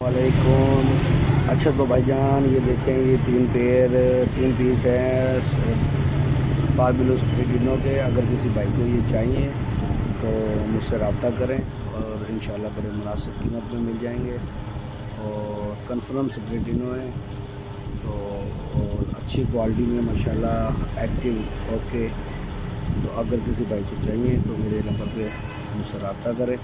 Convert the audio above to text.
वालेकुम। अच्छा तो भाईजान ये देखें, ये तीन पीस हैं बारबेलो स्प्रेडिनो के। अगर किसी भाई को ये चाहिए तो मुझसे रब्ता करें और इंशाल्लाह बड़े मुनासिब कीमत में मिल जाएंगे। और कन्फर्म स्प्रेडिनो है तो, और अच्छी क्वालिटी में माशाल्लाह एक्टिव। ओके, तो अगर किसी भाई को चाहिए तो मेरे नंबर पे मुझसे रब्ता करें।